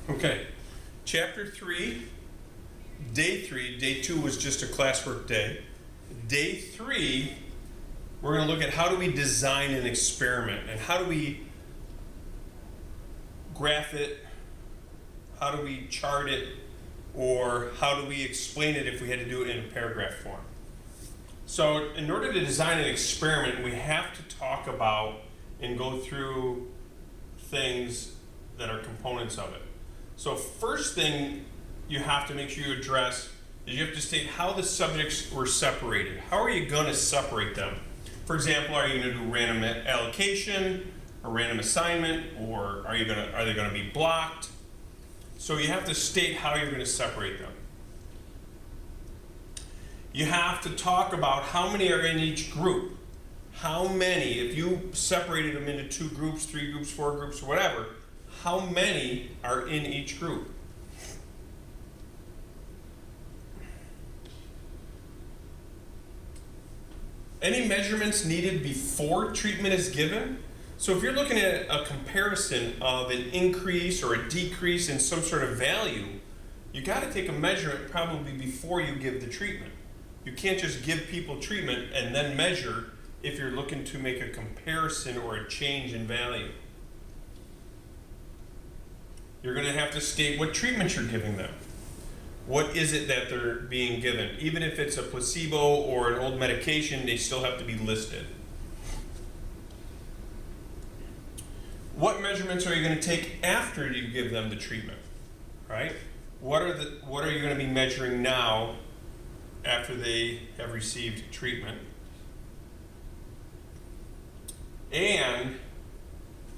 Okay, chapter 3, day 3. Day 2 was just a classwork day. Day 3, we're going to look at how do we design an experiment and how do we graph it, how do we chart it, or how do we explain it if we had to do it in a paragraph form. So in order to design an experiment, we have to talk about and go through things that are components of it. So first thing you have to make sure you address is you have to state how the subjects were separated. How are you going to separate them? For example, are you going to do random allocation, a random assignment, or are they going to be blocked? So you have to state how you're going to separate them. You have to talk about how many are in each group. How many, if you separated them into 2 groups, 3 groups, 4 groups, or whatever, how many are in each group? Any measurements needed before treatment is given? So if you're looking at a comparison of an increase or a decrease in some sort of value, you got to take a measurement probably before you give the treatment. You can't just give people treatment and then measure if you're looking to make a comparison or a change in value. You're going to have to state what treatment you're giving them. What is it that they're being given? Even if it's a placebo or an old medication, they still have to be listed. What measurements are you going to take after you give them the treatment? Right? What are you going to be measuring now after they have received treatment? And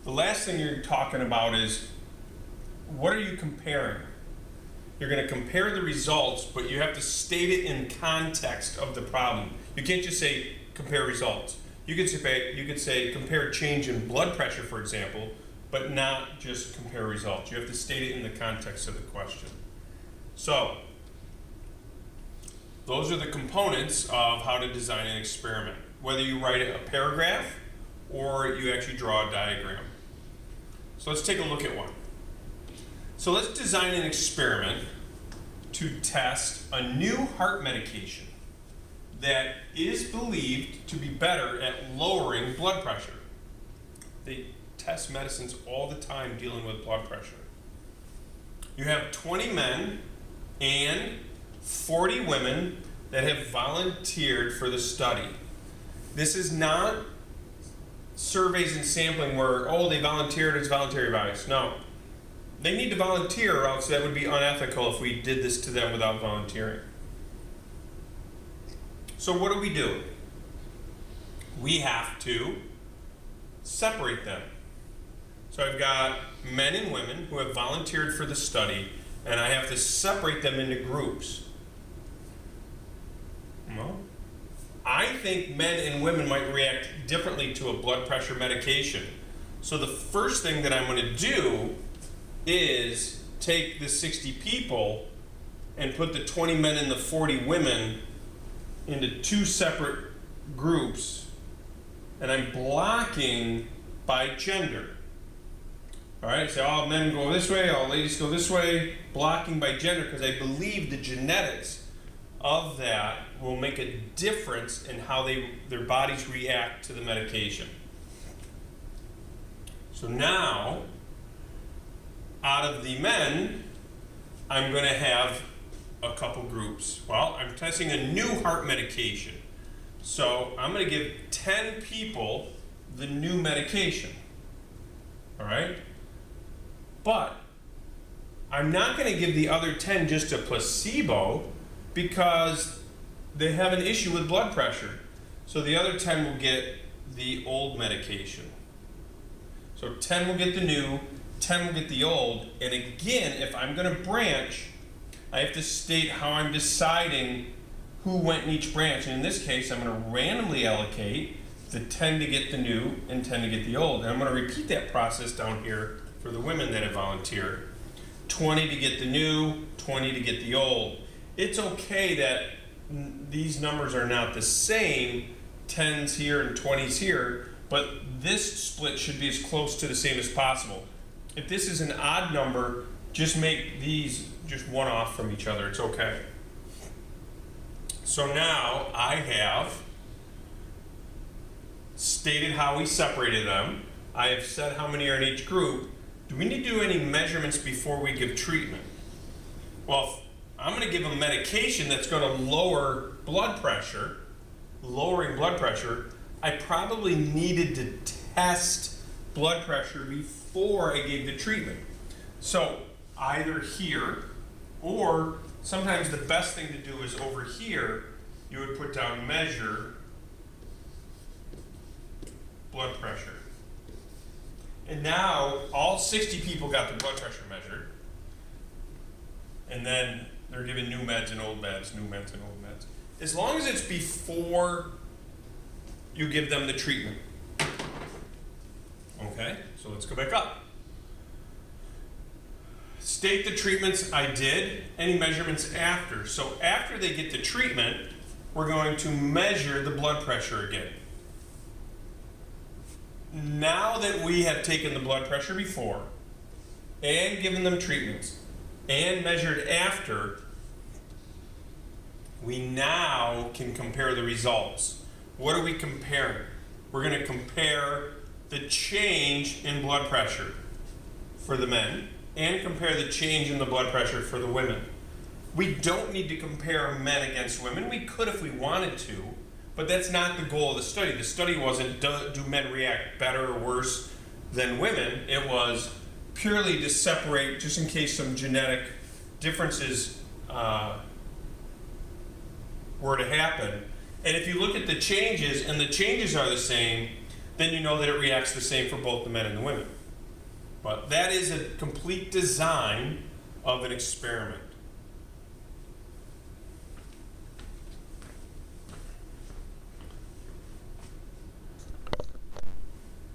the last thing you're talking about is, what are you comparing? You're going to compare the results, but you have to state it in context of the problem. You can't just say compare results. You could say compare change in blood pressure, for example, but not just compare results. You have to state it in the context of the question. So those are the components of how to design an experiment. Whether you write a paragraph or you actually draw a diagram. So let's take a look at one. So let's design an experiment to test a new heart medication that is believed to be better at lowering blood pressure. They test medicines all the time dealing with blood pressure. You have 20 men and 40 women that have volunteered for the study. This is not surveys and sampling where, oh, they volunteered, it's voluntary bias. No. They need to volunteer, or else that would be unethical if we did this to them without volunteering. So what do? We have to separate them. So I've got men and women who have volunteered for the study, and I have to separate them into groups. Well, I think men and women might react differently to a blood pressure medication. So the first thing that I'm going to do is take the 60 people and put the 20 men and the 40 women into 2 separate groups, and I'm blocking by gender. All right, so all men go this way, all ladies go this way, blocking by gender, because I believe the genetics of that will make a difference in how their bodies react to the medication. So now, out of the men, I'm going to have a couple groups. Well, I'm testing a new heart medication. So I'm going to give 10 people the new medication. All right? But I'm not going to give the other 10 just a placebo because they have an issue with blood pressure. So the other 10 will get the old medication. So 10 will get the new, 10 will get the old, and again, if I'm going to branch, I have to state how I'm deciding who went in each branch. And in this case, I'm going to randomly allocate the 10 to get the new and 10 to get the old. And I'm going to repeat that process down here for the women that have volunteered. 20 to get the new, 20 to get the old. It's okay that these numbers are not the same, 10s here and 20s here, but this split should be as close to the same as possible. If this is an odd number, just make these just one off from each other. It's okay. So now I have stated how we separated them. I have said how many are in each group. Do we need to do any measurements before we give treatment? Well, if I'm going to give them medication that's going to lower blood pressure, lowering blood pressure, I probably needed to test blood pressure before I gave the treatment. So either here, or sometimes the best thing to do is over here, you would put down measure blood pressure. And now all 60 people got their blood pressure measured. And then they're given new meds and old meds, new meds and old meds. As long as it's before you give them the treatment. Okay, so let's go back up. State the treatments I did, any measurements after. So after they get the treatment, we're going to measure the blood pressure again. Now that we have taken the blood pressure before and given them treatments and measured after, we now can compare the results. What are we comparing? We're going to compare the change in blood pressure for the men and compare the change in the blood pressure for the women. We don't need to compare men against women. We could if we wanted to, but that's not the goal of the study. The study wasn't do men react better or worse than women. It was purely to separate, just in case some genetic differences were to happen. And if you look at the changes and the changes are the same, then you know that it reacts the same for both the men and the women. But that is a complete design of an experiment.